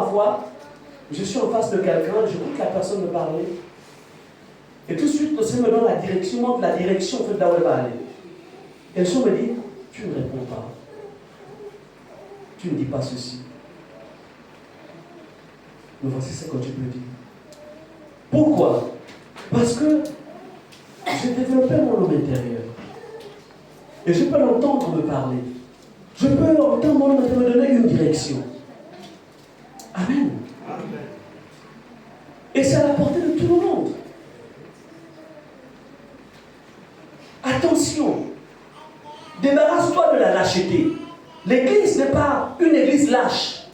parfois, je suis en face de quelqu'un, j'écoute la personne me parler, et tout de suite, le Seigneur me donne la direction, montre la direction en fait, là où elle va aller. Et le Seigneur me dit, tu ne réponds pas. Tu ne dis pas ceci. Mais voici ce que tu peux dire. Pourquoi? Parce que j'ai développé mon homme intérieur. Et je peux l'entendre me parler. Je peux entendre mon homme intérieur me donner une direction. Amen. Amen. Et c'est à la portée de tout le monde. Attention. Débarrasse-toi de la lâcheté. L'église n'est pas une église lâche.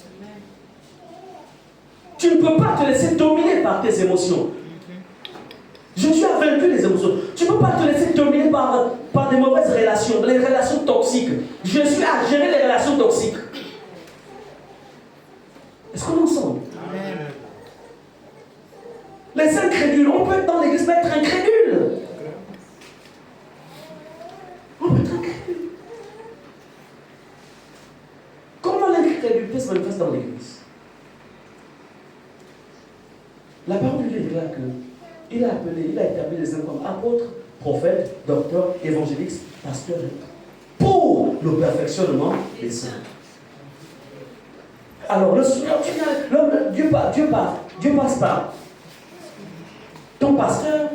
Tu ne peux pas te laisser dominer par tes émotions. Jésus a vaincu les émotions. Tu ne peux pas te laisser dominer par des mauvaises relations, les relations toxiques. Jésus a géré les relations toxiques. Est-ce qu'on est ensemble? Amen. Les incrédules, on peut être dans l'église mais être incrédule. On peut être incrédule. Comment l'incrédulité se manifeste dans l'église? La parole de Dieu dit là que il a établi les uns comme apôtres, prophètes, docteurs, évangélistes, pasteurs, pour le perfectionnement des saints. Alors, le Seigneur, Dieu passe par ton pasteur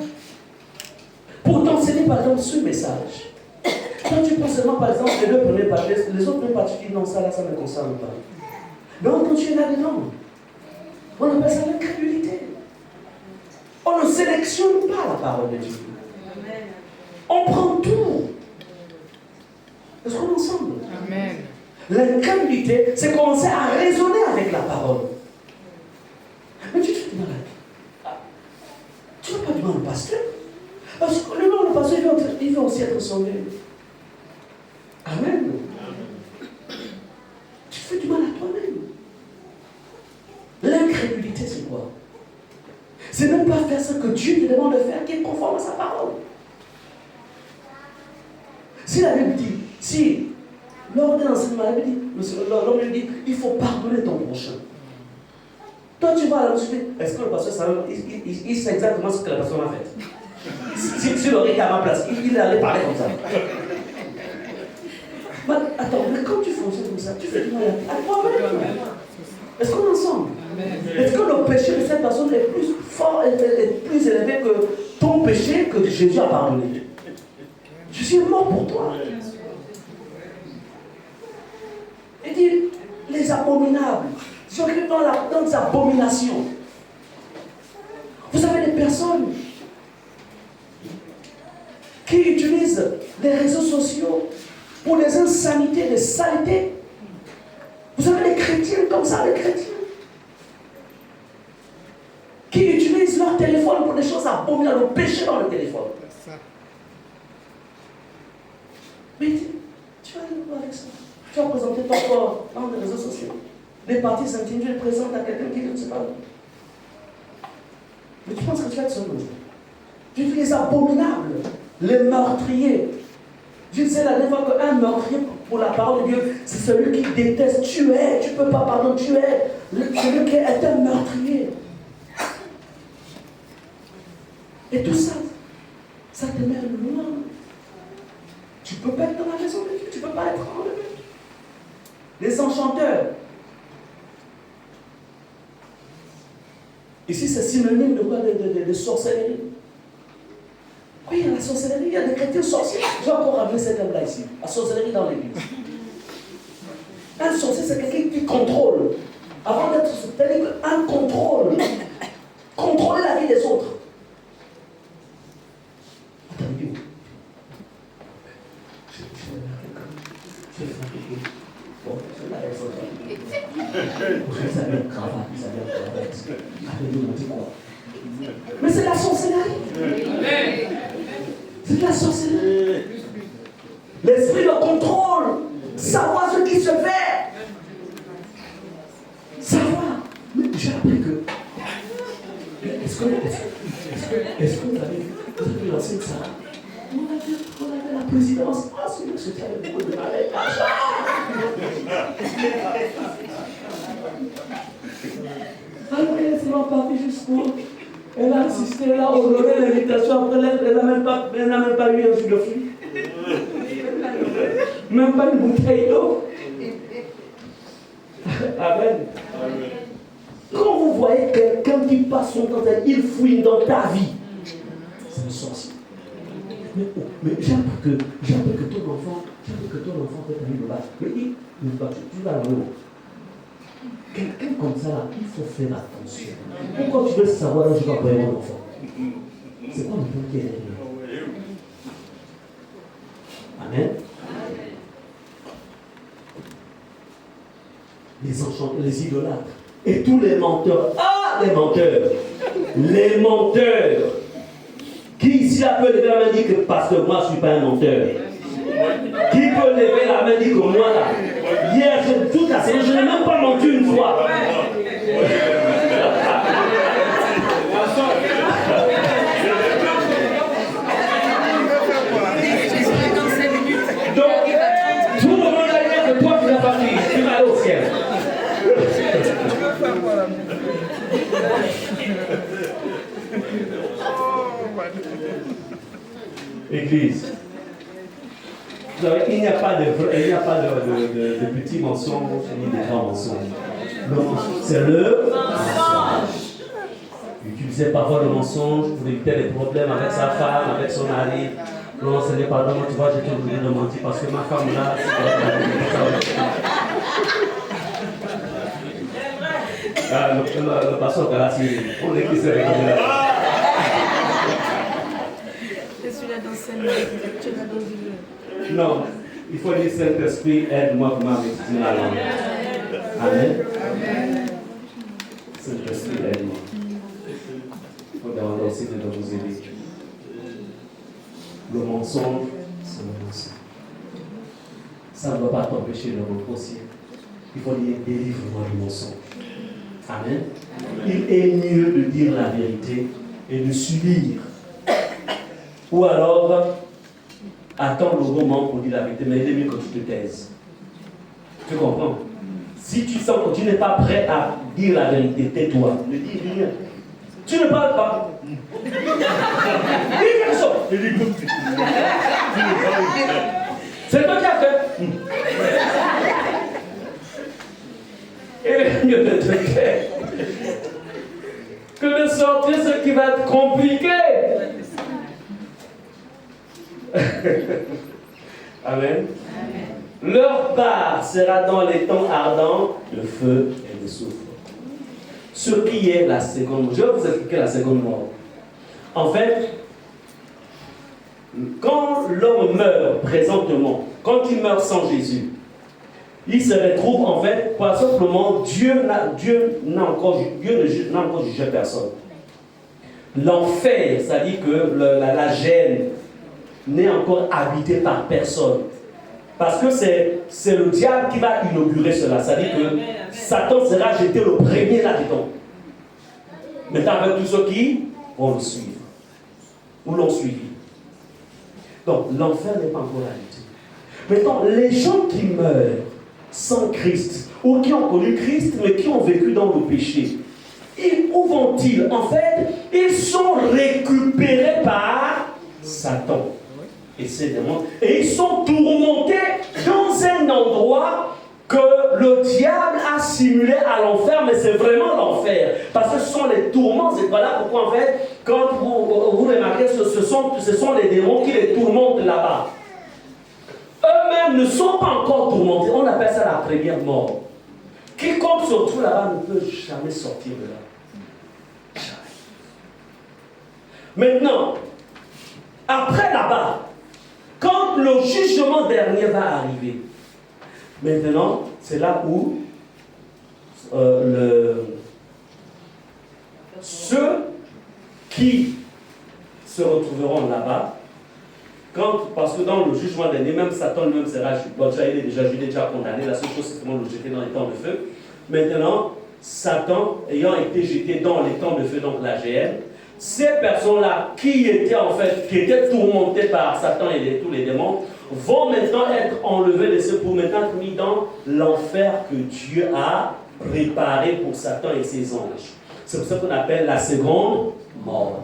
pour t'enseigner, par exemple, ce message. Quand tu penses seulement, par exemple, les deux premiers parties, les autres premiers parties, tu dis non, ça là, ça ne me concerne pas. Donc, quand tu es là-dedans, on appelle ça l'incrédulité. On ne sélectionne pas la parole de Dieu. On prend tout. Est-ce qu'on est ensemble? Amen. L'incrédulité, c'est commencer à raisonner avec la parole. Mais tu te fais mal. Tu ne vas pas du mal au pasteur. Parce que le pasteur, il va aussi être sauvé. Amen. Tu fais du mal à toi-même. L'incrédulité, c'est quoi? C'est ne pas faire ce que Dieu te demande de faire, qui est conforme à sa parole. Si la Bible dit, si lors d'un enseignement, l'homme lui dit, il faut pardonner ton prochain. Toi, tu vas à la société, est-ce que le pasteur, il sait exactement ce que la personne a fait? Si l'aurait été à ma place, il allait parler comme ça. Mais attends, mais quand tu fonctionnes comme ça, tu fais du mal à toi-même. Est-ce qu'on est ensemble? Est-ce que le péché de cette personne est plus fort, est plus élevé que ton péché que Jésus a pardonné? Je suis mort pour toi. Il dit, les abominables, ceux qui sont dans les abominations. Vous avez des personnes qui utilisent les réseaux sociaux pour des insanités, des saletés. Vous avez des chrétiens comme ça, des chrétiens, qui utilisent leur téléphone pour des choses abominables, le péché dans le téléphone. Mais tu vas aller voir avec ça. Tu vas présenter ton corps dans les réseaux sociaux. Les parties intimes, tu les présentes à quelqu'un qui ne sait pas. Mais tu penses que tu vas être sauvé. Tu dis les abominables, les meurtriers. Je sais la dernière fois qu'un meurtrier, pour la parole de Dieu, c'est celui qui déteste. Tu ne peux pas pardonner, tu es celui qui est un meurtrier. Et tout ça, ça te met loin. Tu ne peux pas être dans la maison de Dieu, tu ne peux pas être enlevé. Les enchanteurs. Ici, c'est synonyme de quoi? De sorcellerie. Oui, il y a la sorcellerie, il y a des chrétiens sorciers. J'ai encore ramené cet homme-là ici. La sorcellerie dans l'église. Un sorcier, c'est quelqu'un qui contrôle. Avant d'être sorcier, un contrôle. Contrôler la vie des autres. Attendez-vous. Je vais faire quelque chose. Bon, c'est là, elle faut je savais le cravate, il savait le cravate. Appelez-nous, on dit quoi? Mais c'est la sorcellerie. C'est de la sorcellerie. L'esprit le contrôle. Savoir ce qui se fait. Savoir. Mais j'ai appris que. Est-ce que vous avez lancé ça? On avait la présidence. Ah, c'est le soutien de beaucoup de malades. sont partis jusqu'au. Elle a assisté, elle a honoré l'invitation. Après, elle n'a même pas eu un jus de fruits. Même pas une bouteille d'eau. Amen. Quand vous voyez quelqu'un qui passe son temps, il fouine dans ta vie, c'est un sorcier. Mais j'ai appris que ton enfant peut aller le battre. Mais tu vas le quelqu'un comme ça, là, il faut faire attention. Pourquoi tu veux savoir là, je vais appeler mon enfant? C'est quoi le point qui est derrière? Amen. Les enchanteurs, les idolâtres. Et tous les menteurs. Ah, les menteurs. Les menteurs. Qui ici peut lever la main et dire que parce que moi je ne suis pas un menteur? Qui peut lever la main et dire que moi là, hier, toute la semaine, je n'ai même pas menti une fois. Donc, tout le monde a dit que toi tu n'as pas pris, tu vas aller au ciel. Église. Vous savez, il n'y a pas de petits mensonges ni de grands mensonges. Le mensonge, c'est le mensonge. Utilisez parfois le mensonge pour éviter des problèmes avec sa femme, avec son mari. Non, Seigneur, pardon, tu vois, j'ai été obligé de mentir parce que ma femme là, le pasteur Galassi, on est qui s'est récommandé là. Je suis là dans Saint-Esprit, tu es là dans le. Non, il faut dire Saint-Esprit, aide-moi pour m'avertir la langue. Amen. Saint-Esprit, aide-moi. Il faut demander aussi de vous aider. Le mensonge, c'est le mensonge. Ça ne doit pas t'empêcher de reposer. Il faut dire délivre-moi du mensonge. Amen. Il est mieux de dire la vérité et de subir. Ou alors, attends le moment pour dire la vérité, mais il est mieux que tu te taises. Tu comprends? Si tu sens que tu n'es pas prêt à dire la vérité, tais-toi. Ne dis rien. Tu ne parles pas. Dis quelque chose. C'est toi qui as fait. Et mieux de te taire que de sortir ce qui va être compliqué. Amen. Leur part sera dans les temps ardents, le feu et le soufre. Ce qui est la seconde mort. Je vais vous expliquer la seconde mort. En fait, quand l'homme meurt présentement, quand il meurt sans Jésus, il se retrouve en fait, pas simplement, Dieu n'a encore jugé personne. L'enfer, c'est-à-dire que la gêne n'est encore habité par personne. Parce que c'est le diable qui va inaugurer cela. C'est-à-dire que Satan sera jeté le premier là-dedans. Maintenant, avec tous ceux qui vont le suivre. Ou l'ont suivi. Donc, l'enfer n'est pas encore habité. Maintenant, les gens qui meurent sans Christ, ou qui ont connu Christ, mais qui ont vécu dans le péché, où vont-ils? En fait, ils sont récupérés par Satan et ses démons. Et ils sont tourmentés dans un endroit que le diable a simulé à l'enfer, mais c'est vraiment l'enfer. Parce que ce sont les tourments. Et voilà pourquoi, en fait, quand vous remarquez, ce sont les démons qui les tourmentent là-bas. Eux-mêmes ne sont pas encore tourmentés. On appelle ça la première mort. Quiconque se trouve là-bas ne peut jamais sortir de là. Jamais. Maintenant, après là-bas, quand le jugement dernier va arriver, maintenant, c'est là où ceux qui se retrouveront là-bas, parce que dans le jugement dernier, même Satan lui-même sera jugé. Bon, il est déjà condamné. La seule chose, c'est comment le jeter dans les temps de feu. Maintenant, Satan, ayant été jeté dans les temps de feu, donc la GM, ces personnes-là qui étaient tourmentées par Satan et tous les démons, vont maintenant être enlevés de ce pour maintenant être mis dans l'enfer que Dieu a préparé pour Satan et ses anges. C'est pour ça qu'on appelle la seconde mort.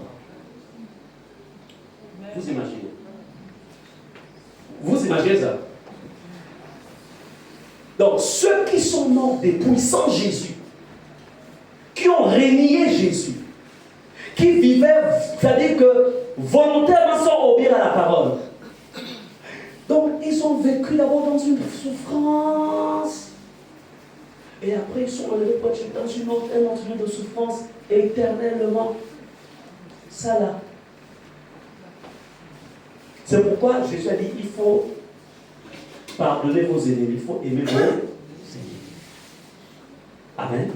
Vous imaginez? Vous imaginez ça? Donc, ceux qui sont morts depuis sans Jésus, qui ont renié Jésus, qui vivaient, c'est-à-dire que volontairement sans obéir à la parole. Donc, ils ont vécu d'abord dans une souffrance. Et après, ils sont enlevés dans un autre lieu de souffrance éternellement. Ça là. C'est pourquoi Jésus a dit, il faut pardonner vos ennemis, il faut aimer vos ennemis. Amen.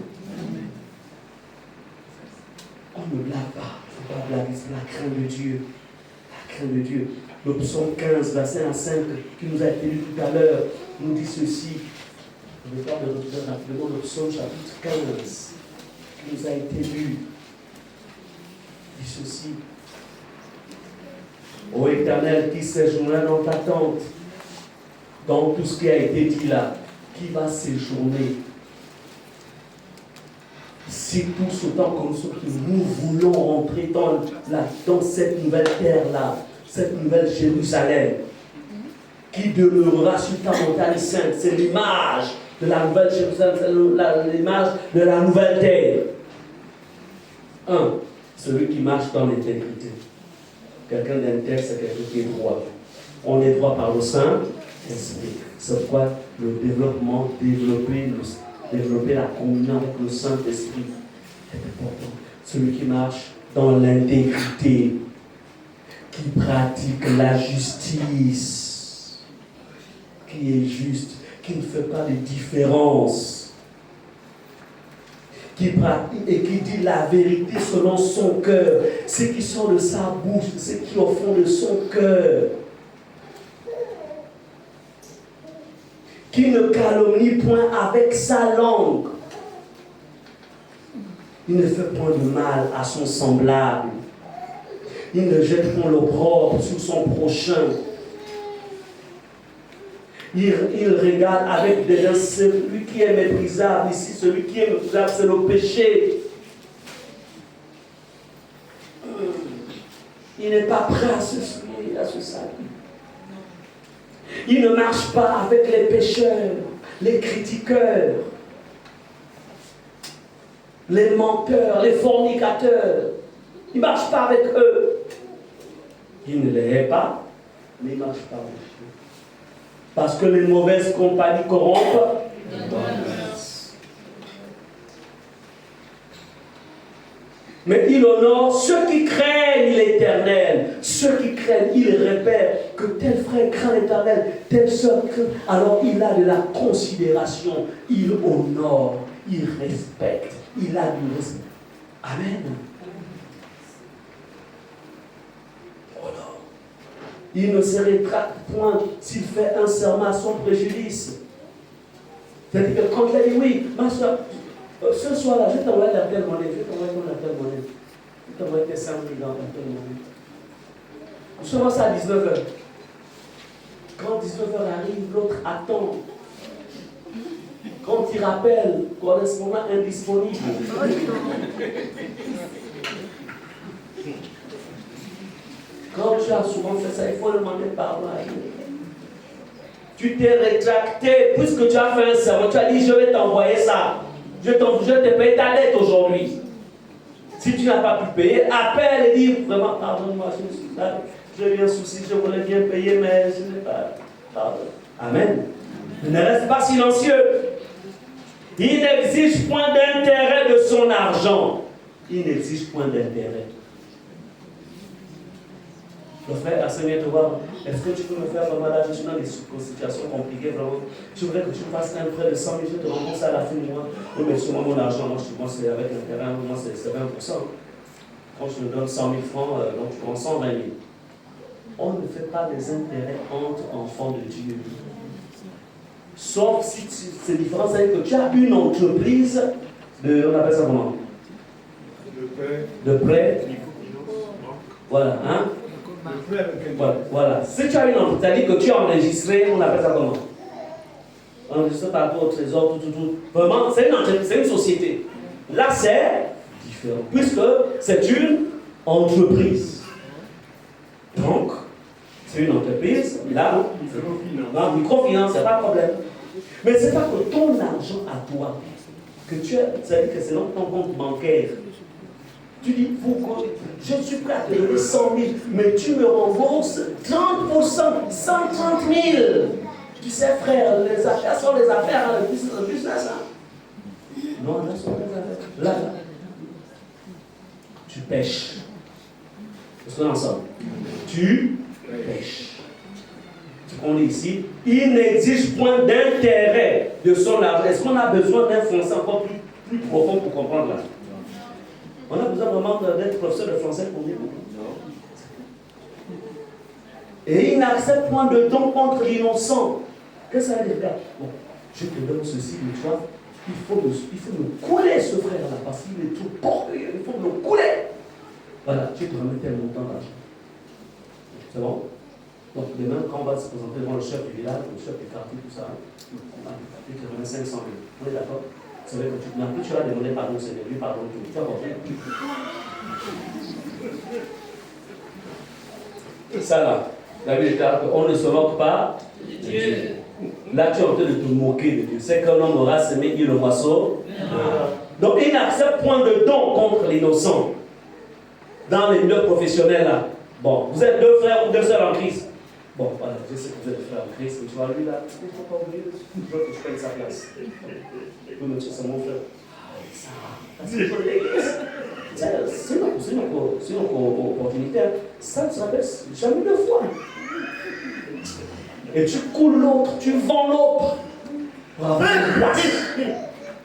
On ne blague pas, il ne faut pas blaguer, c'est la crainte de Dieu. La crainte de Dieu. Le psaume 15, verset 1 5, qui nous a été lu tout à l'heure, nous dit ceci. Je vais faire rapidement le psaume chapitre 15, qui nous a été lu. Dit ceci. Ô Éternel, qui séjourne dans ta tente, dans tout ce qui a été dit là, qui va séjourner? Si tous autant comme ceux que nous voulons rentrer dans cette nouvelle terre-là, cette nouvelle Jérusalem, qui demeurera sur ta montagne sainte, c'est l'image de la nouvelle Jérusalem, c'est l'image de la nouvelle terre. Celui qui marche dans l'intégrité. Quelqu'un d'intègre, c'est quelqu'un qui est droit. On est droit par le Saint-Esprit. C'est pourquoi le développement, développer la communion avec le Saint-Esprit est important. Celui qui marche dans l'intégrité, qui pratique la justice, qui est juste, qui ne fait pas de différence, qui pratique et qui dit la vérité selon son cœur, ce qui sort de sa bouche, ce qui est au fond de son cœur, qui ne calomnie point avec sa langue, il ne fait point de mal à son semblable, il ne jette point l'opprobre sur son prochain. Il regarde avec dédain celui qui est méprisable. Ici, celui qui est méprisable, c'est le péché. Il n'est pas prêt à se souiller, à se salir. Il ne marche pas avec les pécheurs, les critiqueurs, les menteurs, les fornicateurs. Il ne marche pas avec eux. Il ne les hait pas, mais il ne marche pas avec eux. Parce que les mauvaises compagnies corrompent. Mais il honore ceux qui craignent l'Éternel. Ceux qui craignent, il répète que tel frère craint l'Éternel, telle sœur craint. Alors il a de la considération. Il honore, il respecte. Il a du respect. Amen. Il ne se rétracte point s'il fait un serment à son préjudice. C'est-à-dire que quand il a dit oui, ma soeur, ce soir-là, je t'envoie la telle monnaie, je t'envoie la telle monnaie, je t'envoie tes 5 000 dans la telle monnaie. Nous sommes à 19h. Quand 19h arrive, l'autre attend. Quand il rappelle, correspondant indisponible. Quand tu as souvent fait ça, il faut demander pardon à Dieu. Tu t'es rétracté, puisque tu as fait un serment, tu as dit je vais t'envoyer ça. Je te paye ta dette aujourd'hui. Si tu n'as pas pu payer, appelle et dis vraiment pardonne-moi, je suis là, j'ai eu un souci, je voulais bien payer, mais je n'ai pas. Pardon. Amen. Ne reste pas silencieux. Il n'exige point d'intérêt de son argent. Il n'exige point d'intérêt. Le frère, Seigneur, te voir, est-ce que tu peux me faire vraiment là, je suis dans des situations compliquées, vraiment. Je voudrais que tu me fasses un prêt de 100 000, je te rembourse à la fin du mois. Oui, mais sur mon argent, moi, c'est avec l'intérêt, moi, c'est 20%. Quand je me donne 100 000 francs, donc tu prends 120 000. On ne fait pas des intérêts entre enfants de Dieu. Sauf si c'est différent, c'est-à-dire que tu as une entreprise de, on appelle ça comment? De prêt. Voilà, hein? Voilà. Si tu as une entreprise, c'est-à-dire que tu as enregistré, on appelle ça comment? Enregistré par rapport au trésor, tout. Vraiment, c'est une entreprise, c'est une société. Là, c'est différent. différent. Puisque c'est une entreprise. Donc, c'est une entreprise, là, non, microfinance, c'est pas de problème. Mais c'est pas que ton argent à toi, que tu as, c'est-à-dire que c'est dans ton compte bancaire. Tu dis, je suis prêt à te donner 100 000, mais tu me rembourses 30%, 130 000. Tu sais, frère, les affaires sont les affaires, hein, le business. Hein. Non, là, sont les affaires. Là, tu pêches. Est-ce qu'on est ensemble? Tu pêches. Ce qu'on dit ici, il n'exige point d'intérêt de son argent. Est-ce qu'on a besoin d'un français encore plus profond pour comprendre là? On a besoin vraiment d'être professeur de français pour dire non. Et il n'accepte point de don contre l'innocent. Qu'est-ce que ça veut dire? Bon, je te donne ceci, mais tu vois, il faut me couler ce frère-là, parce qu'il est trop porteux, il faut me couler. Voilà, tu te remets tel montant d'argent. C'est bon? Donc demain, quand on va se présenter devant le chef du village, le chef du quartier, tout ça, on va lui te remet 500 000. On est d'accord? C'est vrai que tu vas demander pardon, c'est lui, pardon, tu vas comprendre. Ça là, la Bible déclare qu'on ne se moque pas de Dieu. Là, tu es en train de te moquer de Dieu. C'est qu'un homme aura semé le moisseau. Donc, il n'accepte point de don contre l'innocent. Dans les milieux professionnels là. Bon, vous êtes deux frères ou deux sœurs en Christ. Bon, voilà, je sais que vous êtes deux frères en Christ, mais tu vois, lui là, il ne faut pas oublier, il faut que je prenne sa place. Oui, monsieur, c'est mon frère. Ah, c'est pour l'église. C'est une opportunité. Ça ne se rappelle jamais deux fois. Et tu coules l'autre, tu vends l'autre. Pour avoir une place.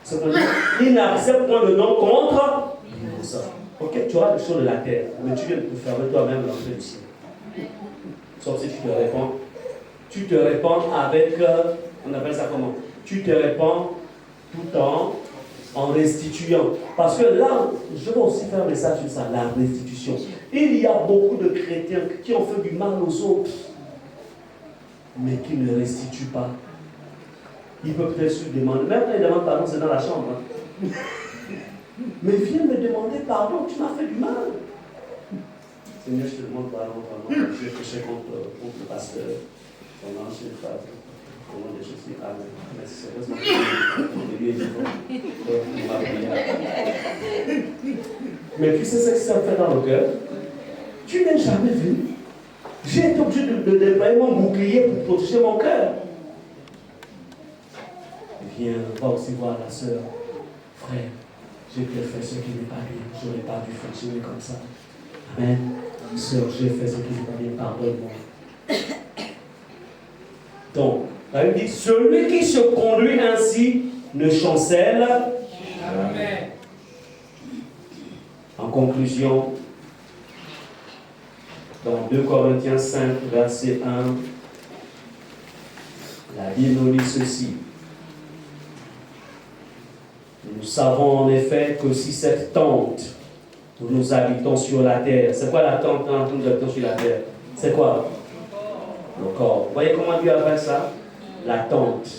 C'est pour dire, il n'accepte point de don contre ça. Ok, tu auras des choses de la terre, mais tu viens de te fermer toi-même l'entrée du ciel. Sauf si tu te répands. Tu te répands avec, on appelle ça comment? Tu te répands tout en restituant. Parce que là, je vais aussi faire un message sur ça, la restitution. Il y a beaucoup de chrétiens qui ont fait du mal aux autres, mais qui ne restituent pas. Ils peuvent peut-être se demander, même quand ils demandent pardon, c'est dans la chambre. Hein. Mais viens me demander pardon, tu m'as fait du mal. Seigneur, je te demande pardon, vraiment. Je vais pécher contre le pasteur. Pendant je ne pas. Comment des choses disent Amen. Mais c'est sérieusement. Mais tu sais ce que ça fait dans le cœur? Tu n'es jamais venu. J'ai été obligé de déployer mon bouclier pour protéger mon cœur. Viens, va aussi voir la sœur. Frère, j'ai peut-être fait ce qui n'est pas bien. Je n'aurais pas dû fonctionner comme ça. Amen. Sœur, j'ai fait ce qui n'est pas bien. Pardonne-moi. Donc, la Bible dit, celui qui se conduit ainsi ne chancelle jamais. En conclusion, dans 2 Corinthiens 5, verset 1, la Bible nous dit ceci. Nous savons en effet que si cette tente où nous habitons sur la terre, c'est quoi la tente quand nous habitons sur la terre? C'est quoi? Le corps. Vous voyez comment Dieu appelle ça? La tente,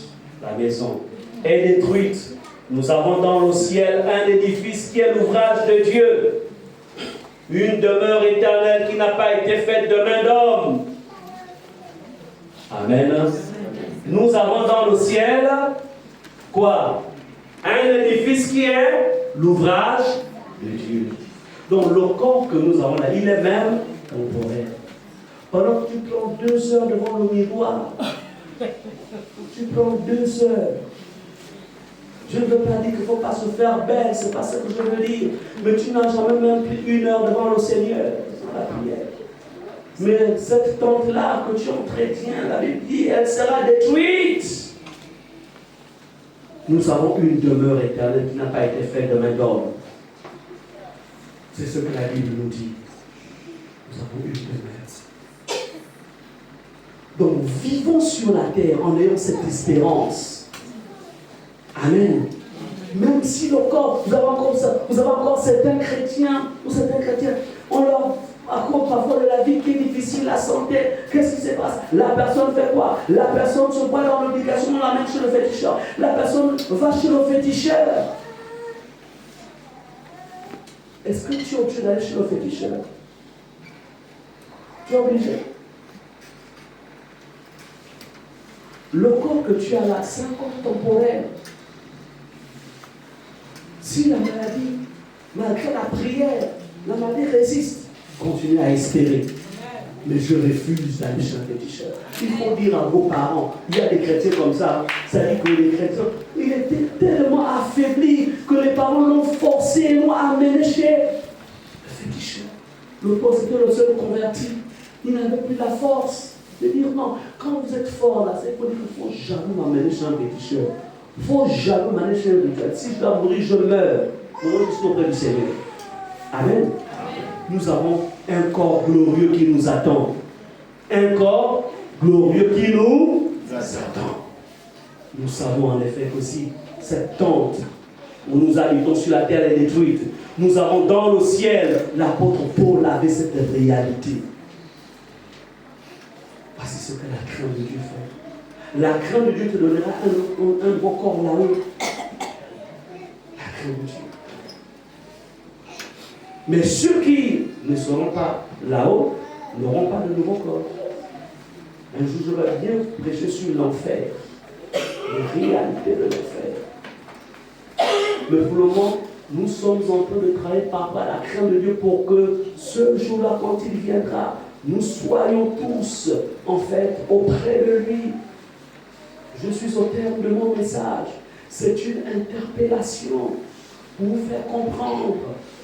la maison, est détruite. Nous avons dans le ciel un édifice qui est l'ouvrage de Dieu. Une demeure éternelle qui n'a pas été faite de main d'homme. Amen. Nous avons dans le ciel quoi? Un édifice qui est l'ouvrage de Dieu. Donc le corps que nous avons là, il est même temporaire. Pendant que tu prends 2 heures devant le miroir, tu prends 2 heures. Je ne veux pas dire qu'il ne faut pas se faire belle, c'est pas ce que je veux dire. Mais tu n'as jamais même pris 1 heure devant le Seigneur, c'est la prière. Mais cette tente-là que tu entretiens, la Bible dit, elle sera détruite. Nous avons une demeure éternelle qui n'a pas été faite de main d'homme. C'est ce que la Bible nous dit. Nous avons une demeure. Donc, vivons sur la terre en ayant cette espérance. Amen. Même si le corps, vous avez encore certains chrétiens, ou certains chrétiens, on leur raconte parfois de la vie qui est difficile, la santé. Qu'est-ce qui se passe? La personne fait quoi? La personne se voit dans l'obligation, on l'amène chez le féticheur. La personne va chez le féticheur. est-ce que tu es obligé d'aller chez le féticheur? Tu es obligé. Le corps que tu as là, c'est un corps temporaire. Si la maladie, malgré la prière, la maladie résiste, continue à espérer. Mais je refuse d'aller chez un féticheur. Il faut dire à vos parents, il y a des chrétiens comme ça dit que les chrétiens, il était tellement affaibli que les parents l'ont forcé, l'ont amené chez le féticheur. Le pauvre, c'était le seul converti. Il n'avait plus la force de dire non. Quand vous êtes fort là, c'est pour dire qu'il ne faut jamais m'amener chez un féticheur. Il ne faut jamais m'amener chez un rituel. Si je dois mourir, je meurs. Nous sommes auprès du Seigneur. Amen. Nous avons un corps glorieux qui nous attend. Un corps glorieux qui nous attend. Nous savons en effet que si cette tente où nous habitons sur la terre est détruite, nous avons dans le ciel, l'apôtre Paul avait cette réalité. Voici ce que la crainte de Dieu fait. La crainte de Dieu te donnera un beau corps là-haut. La crainte de Dieu. Mais ceux qui ne seront pas là-haut n'auront pas de nouveau corps. Un jour, je vais bien prêcher sur l'enfer, les réalités de l'enfer. Mais pour le moment, nous sommes en train de travailler par rapport à la crainte de Dieu pour que ce jour-là, quand il viendra, nous soyons tous, en fait, auprès de lui. Je suis au terme de mon message. C'est une interpellation pour vous faire comprendre.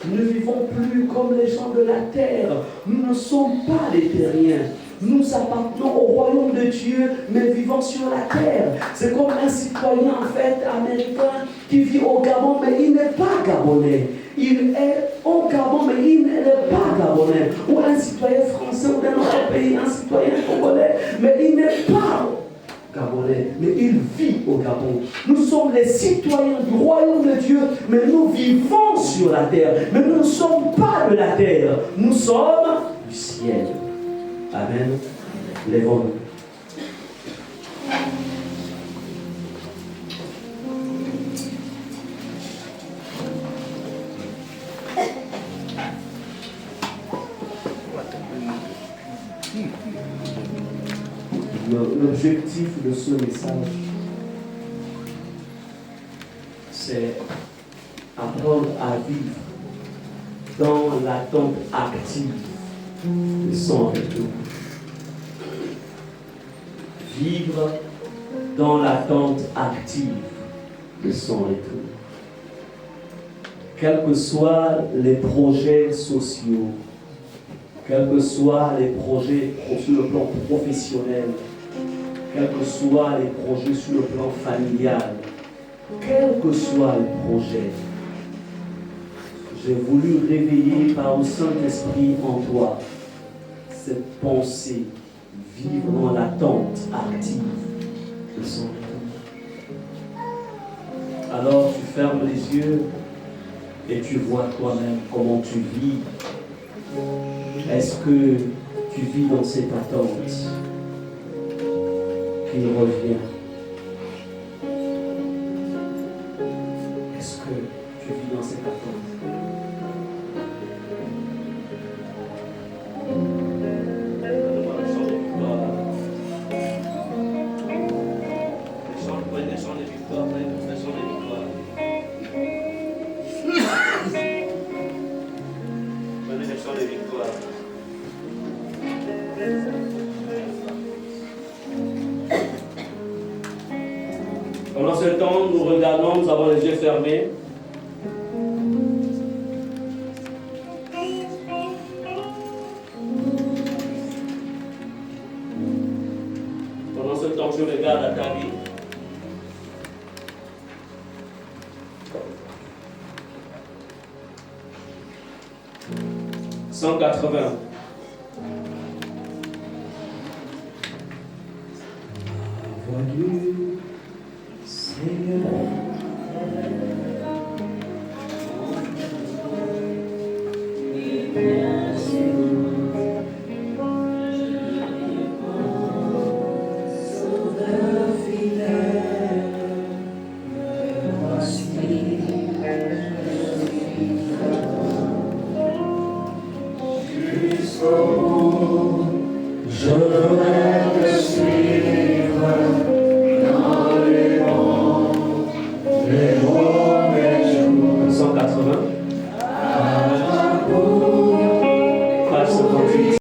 Nous ne vivons plus comme les gens de la terre. Nous ne sommes pas des terriens. Nous appartenons au royaume de Dieu, mais vivons sur la terre. C'est comme un citoyen, en fait, américain qui vit au Gabon, mais il n'est pas gabonais. Il est au Gabon, mais il n'est pas gabonais. Ou un citoyen français ou d'un autre pays, un citoyen congolais, mais il n'est pas gabonais, mais il vit au Gabon. Nous sommes les citoyens du royaume de Dieu, mais nous vivons sur la terre. Mais nous ne sommes pas de la terre, nous sommes du ciel. Amen. Lèvons-nous. L'objectif de ce message, c'est apprendre à vivre dans l'attente active de son retour. Vivre dans l'attente active de son retour. Quels que soient les projets sociaux, quels que soient les projets sur le plan professionnel, quels que soient les projets sur le plan familial, quels que soient les projets, j'ai voulu réveiller par le Saint-Esprit en toi cette pensée, vivre dans l'attente active de son retour. Alors tu fermes les yeux et tu vois toi-même comment tu vis. Est-ce que tu vis dans cette attente qu'il revient? Est-ce que tu vis dans cette attente? Pendant ce temps, nous regardons, nous avons les yeux fermés. Pendant ce temps, je regarde à ta vie. « 180. Seigneur,